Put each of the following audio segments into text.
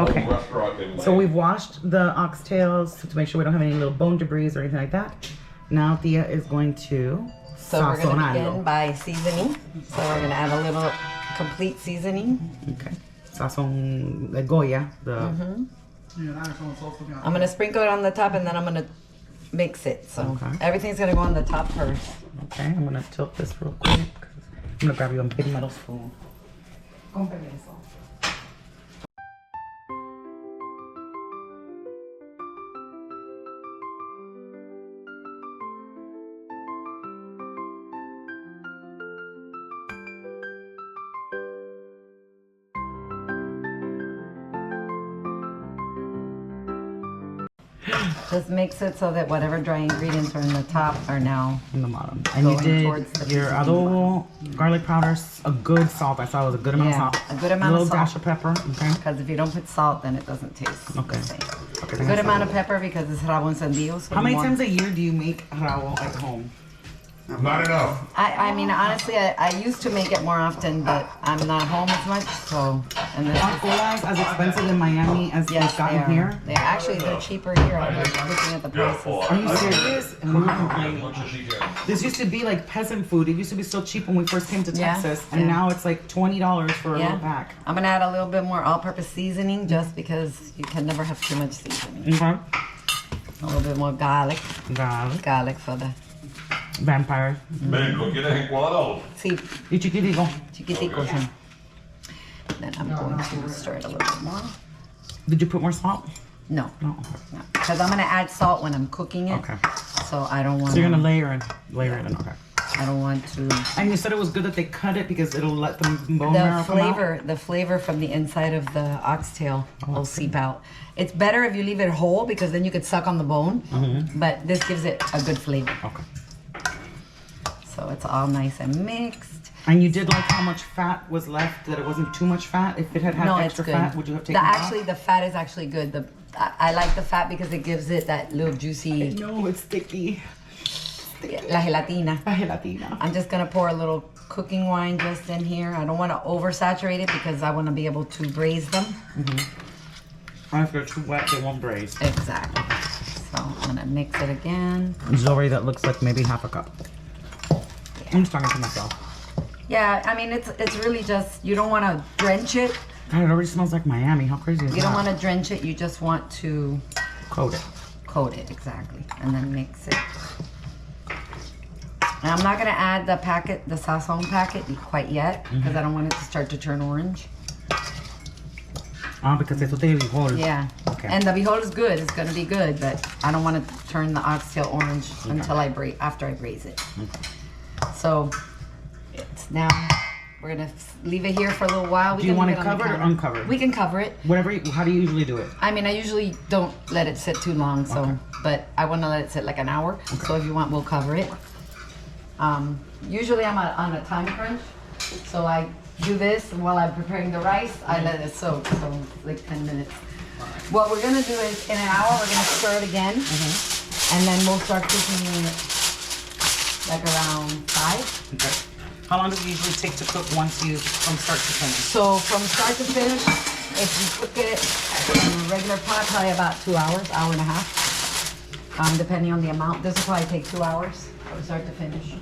Okay. So we've washed the oxtails to make sure we don't have any little bone debris or anything like that. Now Thea is going to So we're going to begin by seasoning. So we're going to add a little complete seasoning. Okay. Sazon de Goya. I'm going to sprinkle it on the top and then I'm going to mix it. So everything's going to go on the top first. Okay, I'm going to tilt this real quick. I'm going to grab you a big metal spoon. Con permiso. Just mix it so that whatever dry ingredients are in the top are now in the bottom. And you did your adobo, garlic powder, a good salt. I saw it was a good amount of salt. A good amount of salt. A little dash of pepper. Okay. Because if you don't put salt, then it doesn't taste the same. Okay. A good amount of pepper because it's rabo encendido. So how many times a year do you make rabo at home? Not enough. I mean, honestly, I used to make it more often, but I'm not home as much, so. And this are colas as expensive in Miami as they've gotten here? They're cheaper here. I'm looking at the prices. Are you serious? And we were complaining. This used to be like peasant food. It used to be so cheap when we first came to Texas, and now it's like $20 for a little pack. I'm gonna add a little bit more all-purpose seasoning just because you can never have too much seasoning. Okay. A little bit more garlic. Garlic for the vampire. Vengo, ¿quieres encuadrado? Sí. Y chiquitico. Chiquitico. Okay. Then I'm going to stir it a little bit more. Did you put more salt? No. Because I'm going to add salt when I'm cooking it. Okay. So I don't want to... So you're going to layer it in, okay. I don't want to... And you said it was good that they cut it because it'll let the bone marrow come out? The flavor from the inside of the oxtail will seep out. It's better if you leave it whole because then you could suck on the bone. But this gives it a good flavor. Okay. So it's all nice and mixed. And you did like how much fat was left, that it wasn't too much fat? If it had extra fat, would you have taken it off? The fat is actually good. I like the fat because it gives it that little juicy... No, it's sticky. La gelatina. La gelatina. I'm just going to pour a little cooking wine just in here. I don't want to oversaturate it because I want to be able to braise them. And if they're too wet, they won't braise. Exactly. So I'm going to mix it again. Zori, that looks like maybe half a cup. I'm just talking to myself. Yeah, I mean, it's really just, you don't want to drench it. God, it already smells like Miami. How crazy is that? You don't want to drench it. You just want to... Coat it. Coat it, exactly. And then mix it. And I'm not going to add the sazon packet quite yet because I don't want it to start to turn orange. Because it's the bijol. Yeah. Okay. And the bijol is good. It's going to be good, but I don't want to turn the oxtail orange until after I braise it. So it's now, we're going to leave it here for a little while. Do you want it covered or uncovered? We can cover it. How do you usually do it? I mean, I usually don't let it sit too long, so but I want to let it sit like an hour. Okay. So if you want, we'll cover it. Usually I'm on a time crunch, so I do this while I'm preparing the rice. I let it soak, so like 10 minutes. What we're gonna do is in an hour we're gonna stir it again, and then we'll start cooking it like around 5. Okay. How long does it usually take to cook from start to finish? So from start to finish, if you cook it in a regular pot, probably about 2 hours, hour and a half, depending on the amount. This will probably take 2 hours from start to finish.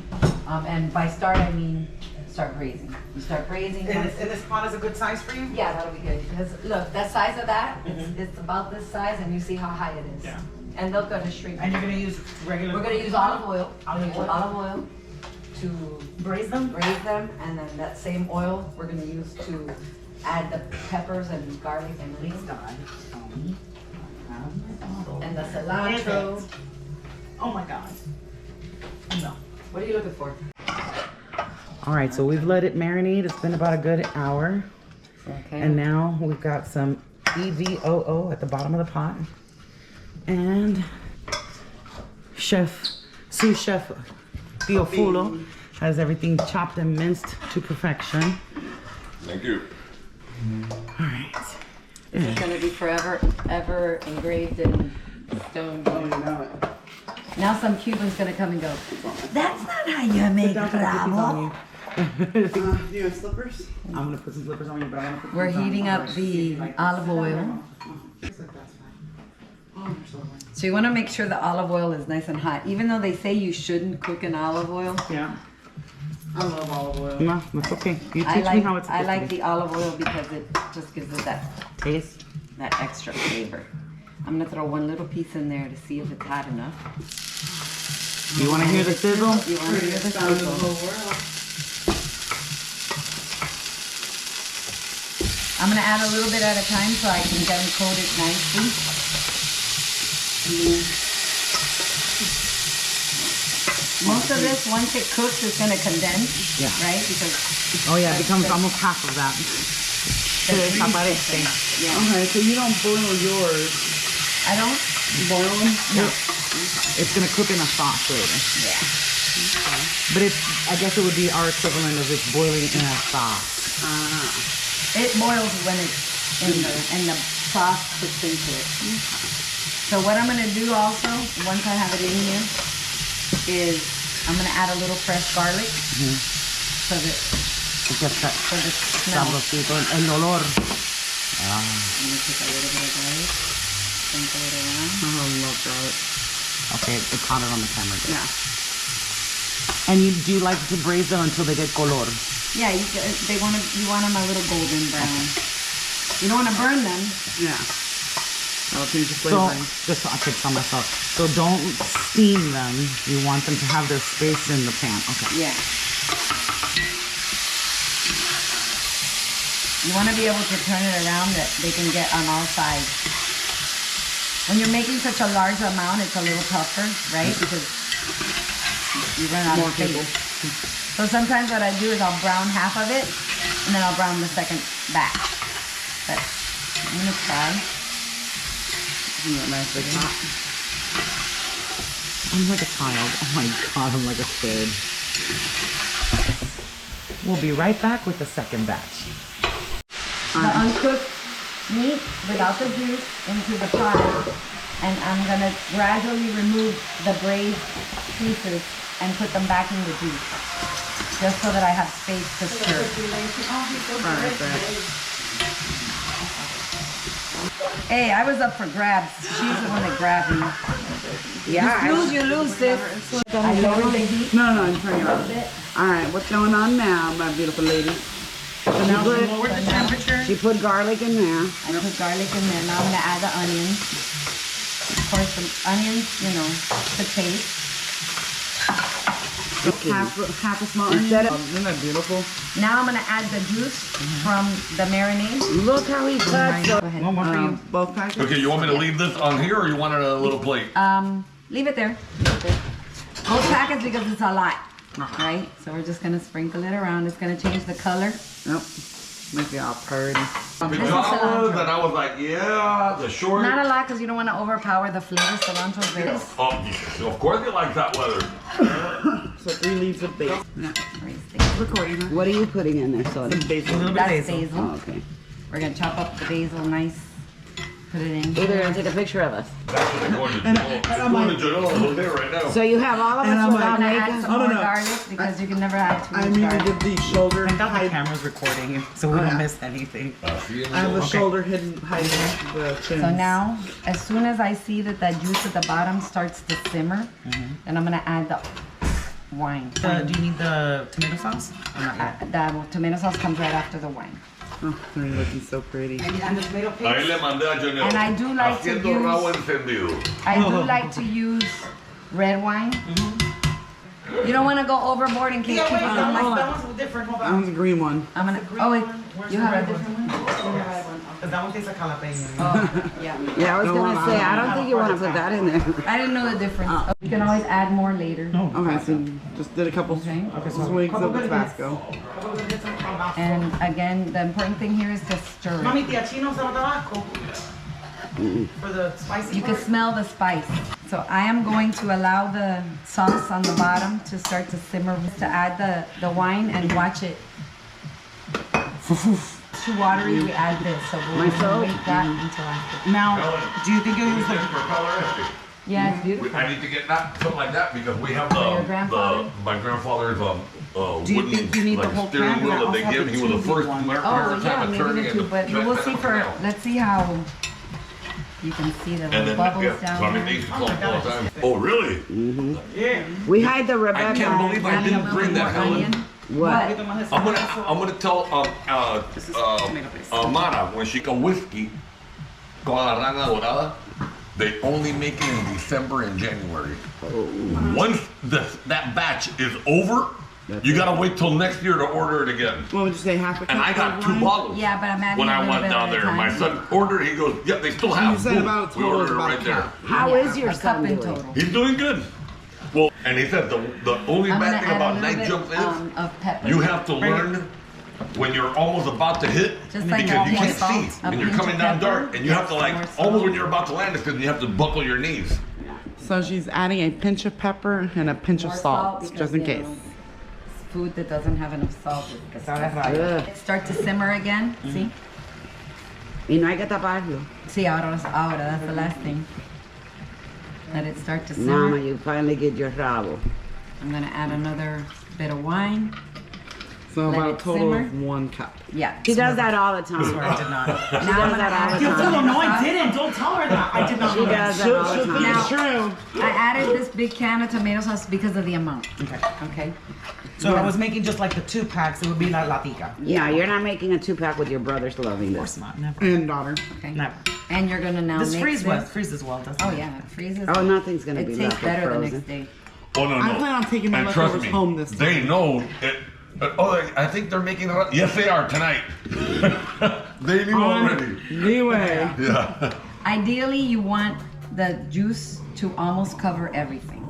And by start, I mean start braising. You start braising. And this pot is a good size for you? Yeah, that'll be good. Because look, the size of that, it's about this size, and you see how high it is. Yeah. And they're going to shrink. And you're going to use regular... We're going to use olive oil. Olive oil to braise them? Braise them, and then that same oil we're going to use to add the peppers and garlic and leeks. And the cilantro. Oh my God. No. What are you looking for? All right, so we've let it marinate. It's been about a good hour. Okay. And now we've got some EVOO at the bottom of the pot. And sous chef Teofulo has everything chopped and minced to perfection. Thank you. All right. It's going to be forever, ever engraved in stone. Now some Cuban's going to come and go, that's not how you make rabo. You have slippers? I'm gonna put some slippers on you, but I wanna put We're these on heating up first. the olive oil. So you want to make sure the olive oil is nice and hot. Even though they say you shouldn't cook in olive oil, Yeah. I love olive oil. No, that's okay. You I teach me like how it's I supposed like to be. the olive oil because it just gives it that Taste. extra flavor. I'm gonna throw one little piece in there to see if it's hot enough. You wanna hear the sizzle? You want to hear the Sound of the sizzle? whole world. I'm gonna add a little bit at a time so I can get them coated nicely. Most of this, once it cooks, it's gonna condense, Yeah. right? Because Oh yeah, it becomes almost half of that. the Aparece. yeah, Okay, so you don't boil yours. I don't. Boil them? No. It's gonna cook in a sauce later. Yeah. But it's, I guess it would be our equivalent of it's boiling in a sauce. It boils when it's in the and the sauce puts into it. So what I'm gonna do also, once I have it in here, is I'm gonna add a little fresh garlic so that It gets that for the smell. sabrosito, el olor. I'm gonna take a little bit of garlic, sprinkle it around. I love garlic. Okay, it caught it on the camera. Good. Yeah. And do you like to braise them until they get color? Yeah, you want them a little golden brown. You don't want to burn them. Yeah. That'll change the So, flavoring. just I could tell myself. So don't steam them. You want them to have their space in the pan. Okay. Yeah. You want to be able to turn it around that they can get on all sides. When you're making such a large amount, it's a little tougher, right? Because you run out of space. So sometimes what I do is I'll brown half of it, and then I'll brown the second batch. But I'm gonna try. Isn't that nice big hot? I'm like a child. Oh my god, I'm like a kid. We'll be right back with the second batch. The uncooked meat without the juice into the pot, and I'm gonna gradually remove the braised pieces and put them back in the juice, just so that I have space to stir. Hey, I was up for grabs. She's the one that grabbed me. Yeah. You lose, sis. I lowered the heat No, I'm turning it a off. little bit. Alright, what's going on now, my beautiful lady? So now she lowered the temperature. She put garlic in there. I put garlic in there. Now I'm gonna add the onions. Of course, the onions, you know, to taste. Half a small instead of, isn't that beautiful? Now I'm gonna add the juice from the marinade. Look how he cuts. Go ahead. One more for you. Both packets? Okay, you want me to leave this on here or you want it on a little plate? Leave it there. Both packets because it's a lot, right? So we're just gonna sprinkle it around. It's gonna change the color. Nope. Make it all pretty. Pajamas, and I was like, yeah, the short. Not a lot because you don't want to overpower the flavor. Cilantro is very Oh, of course you like that weather. So 3 leaves of basil. Yeah. recording. What are you putting in there, Soda? A little bit That's basil. basil. Oh, okay. We're gonna chop up the basil nice. Put it in. They're gonna take a picture of us. That's what they're going to do. They're going to Janelle a little bit right now. So you have all of And us I'm without gonna add makeup? some more garlic because you can never have too I much need to garlic. give these shoulder Thank God the hide. camera's recording you, so we don't miss anything. I have a shoulder hidden hiding the chin. So now, as soon as I see that that juice at the bottom starts to simmer, then I'm gonna add the wine. Do you need the tomato sauce? Or not yet? The tomato sauce comes right after the wine. Oh, they're looking so pretty. And the tomato paste? Ahí le mandé a Janelle. And I do like to Haciendo use- rabo encendido. I do like to use red wine. You don't want to go overboard in case people don't like. that one's different. Hold That one's a green one. I'm gonna. Oh wait, you have a different one. Because that one tastes like jalapeno. Oh yeah. Yeah, I was gonna say, I don't think you want to put that in there. I didn't know the difference. You can always add more later. Okay, so just did a couple Okay. swigs of Tabasco. And again, the important thing here is to stir it. Mami, tía Chino usaba tabasco. For the spicy You can part. smell the spice. So I am going to allow the sauce on the bottom to start to simmer, to add the wine and watch it. Too watery, we add this. So we'll wait that until after. Now, do you think it was Thanks like, for color. Yeah, it's beautiful. I need to get that something like that because we have your grandfather? my grandfather's Do you wooden think you need the like whole steering can? wheel I that they also give. have He the was the 2B first one. Oh, yeah, time maybe attorney the in two, the but we'll see for, let's see how, you can see the And little then bubbles yeah, down so I mean they there. used to call it all the time. Oh really? Yeah. We hide the Rebecca. I can't believe I Adding a didn't little bring bit that, more Helen. onion. What? I'm gonna tell Mara when she got whiskey con la rana dorada, they only make it in December and January. Once that batch is over, you gotta wait till next year to order it again. What would you say, half a cup? And I got of 2 wine? bottles. Yeah, but I'm adding When a I little went bit down at a there, my time. son ordered. He goes, "Yep, they still have." You said Boom. about We total ordered it about right a there. cup. How is your a cup son in doing? total. He's doing good. Well, and he said the only I'm gonna bad thing add a about little night bit jumps is of pepper. you have to learn when you're almost about to hit Just like because you more can't salt, see a and you're pinch coming of down pepper, dark and you have to more like salt. almost when you're about to land because you have to buckle your knees. So she's adding a pinch of pepper and a pinch of More salt, because, just in you case. know, food that doesn't have enough salt is disgusting. Ugh. Start to simmer again. See? Y no hay que taparlo. See, ahora, that's the last thing. Let it start to simmer. Mama, you finally get your rabo. I'm gonna add another bit of wine. So Let about a it total simmer. of 1 cup. Yeah. She does that all the time. I did not. Now I'm gonna add No, I didn't. Don't tell her that. I did not. She does that all the time. Now- True. I added this big can of tomato sauce because of the amount. Okay. Okay. So I was making just like the 2 packs. It would be like latica. Yeah, you're not making a 2-pack with your brothers loving Of course this. not. Never. And daughter. Okay. Never. And you're gonna now This mix freezes well, doesn't Oh it? yeah, it freezes. Oh, nothing's gonna It be tastes left better the frozen. next day. Oh no, I plan on taking my and trust leftovers me, home this time. They know it. I think they're making it up. Yes, they are tonight. They knew already. Anyway. Yeah. Ideally, you want the juice to almost cover everything.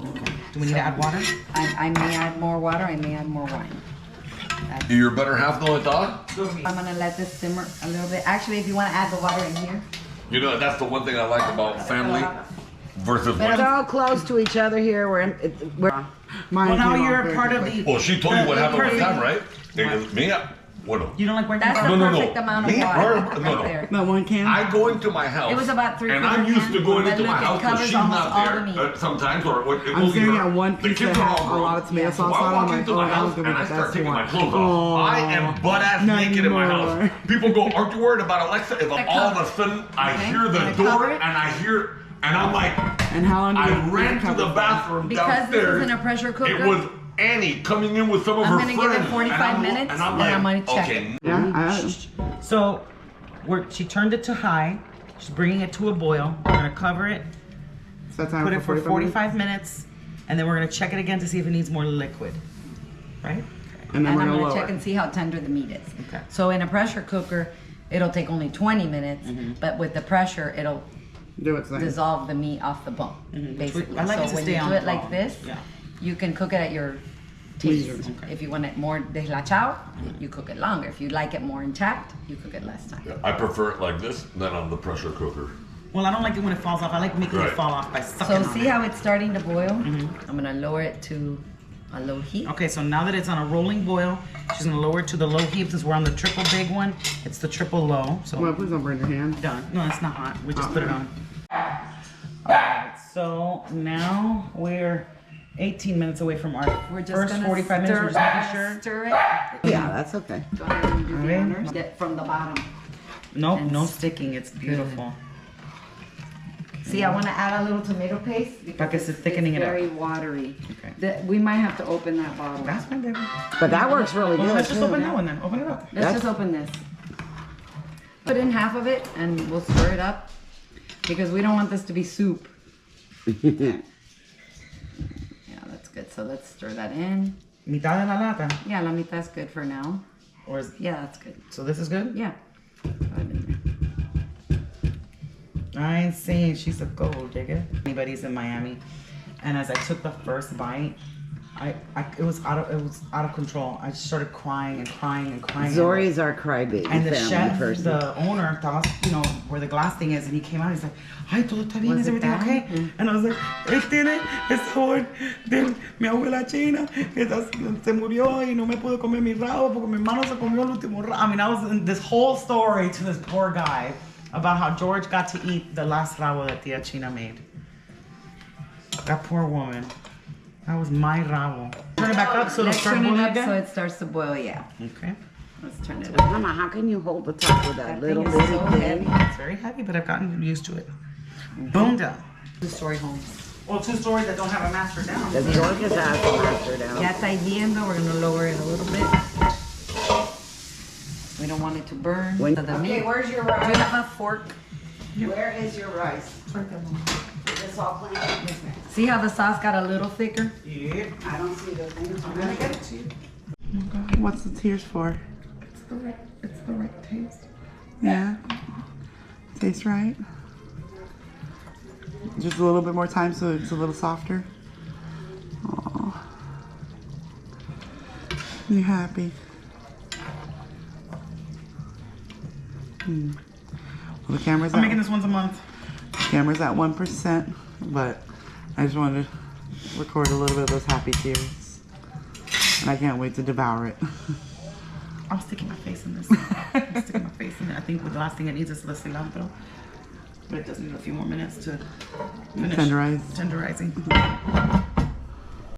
Do we need to add water? I may add more water. I may add more wine. Your better half know it, dog. I'm gonna let this simmer a little bit. Actually, if you want to add the water in here. You know that's the one thing I like about family versus. We're all close to each other here. We're Well, now you're part of the. Well, she told you what happened one perfect- time, right? It was me. Bueno. You don't like working That's out? the No, no, no. perfect amount of Me, water. her- right no, no. there. That 1 can? I go into my house. It was about 3 And quarter I'm used can, to going but into my look, it house because covers she's almost not all there the meat. sometimes, or it I'm will staring either- at one the piece kids that are has all a grown. lot of tomato So sauce I on it. walk I'm like, into oh, my that house was gonna and be I the start best taking my one. clothes off. I am butt ass Not naked in my anymore. house. People go, "Aren't you worried about Alexa?" If I'm all of a sudden I Okay, hear the gonna door cover and it. I hear, and I'm like, And how long do you I ran to cover the for? bathroom Because downstairs. this isn't a pressure cooker. It was Annie coming in with some of I'm her gonna friends. give it 45 and I'm, minutes, and I'm and like, I'm gonna check okay, it. Yeah, So, she turned it to high. She's bringing it to a boil. We're gonna cover it, so time put it for 45 45 minutes, and then we're gonna check it again to see if it needs more liquid. Right? And then And we're I'm gonna gonna lower. check and see how tender the meat is. Okay. So in a pressure cooker, it'll take only 20 minutes, but with the pressure, it'll Do its thing. dissolve the meat off the bone, basically. I like so it to when stay you on do it bone. like this, Yeah. you can cook it at your taste. Leisure. If you want it more deslachado, you cook it longer. If you like it more intact, you cook it less time. I prefer it like this than on the pressure cooker. Well, I don't like it when it falls off. I like making Right. it fall off by sucking So on see it. how it's starting to boil? I'm gonna lower it to a low heat. Okay, so now that it's on a rolling boil, she's gonna lower it to the low heat since we're on the triple big one. It's the triple low. So Well, please don't burn your hand. done. No, it's not hot. We just put it on. Alright, so now we're 18 minutes away from our We're just first gonna 45 minutes. We're just making sure. stir it. Yeah, that's okay. Go ahead and do the Okay. honors. Get from the bottom. Nope, And no sticking. It's beautiful. See, I want to add a little tomato paste because Because it's thickening it up. very watery. Okay. We might have to open that bottle. That's fine, baby. But that works really Well, good. let's just too. open that one then. Open it up. Let's just open this. Put in half of it and we'll stir it up because we don't want this to be soup. Yeah, that's good. So let's stir that in. Mitad de la lata. Yeah, la mitad is good for now. Or is, Yeah, that's good. so this is good? Yeah. Put it in there. I ain't saying she's a gold digger. Anybody's in Miami, and as I took the first bite, it was out of control. I just started crying and crying and crying. Zori's our crybaby And the family chef, person. the owner, thought, where the glass thing is, and he came out. He's like, "Ay, todo está bien, Was is it everything bad? okay?" And I was like, "Él tiene el sabor de mi abuela china que se murió y no me pude comer mi rabo porque mi hermano se comió el último rabo." I mean, I was in this whole story to this poor guy about how George got to eat the last rabo that Tia China made. That poor woman. That was my rabo. Turn it back up so it'll Let's start turn it boiling up so again. it starts to boil, yeah. Okay. Let's turn it up. Mama, how can you hold the top with that That little thing is bitty so thing? heavy. It's very heavy, but I've gotten used to it. Boom down. Two-story homes. Well, 2 stories that don't have a master down. The Georgia's has the master down. Ya está hirviendo. We're gonna lower it a little bit. We don't want it to burn. When- So the Okay, meat. where's your Do you rice? have a fork? Where is your rice? Is this all clean? See how the sauce got a little thicker? Yeah. I don't see the thing. I'm gonna get it to you. What's the tears for? It's the right taste. Yeah. Tastes right. Just a little bit more time so it's a little softer. Aw. You happy? Well, the camera's I'm making at, this once a month. camera's at 1%, but I just wanted to record a little bit of those happy tears. And I can't wait to devour it. I'm sticking my face in this. I'm sticking my face in it. I think the last thing it needs is the cilantro. But it does need a few more minutes to finish Tenderize. tenderizing.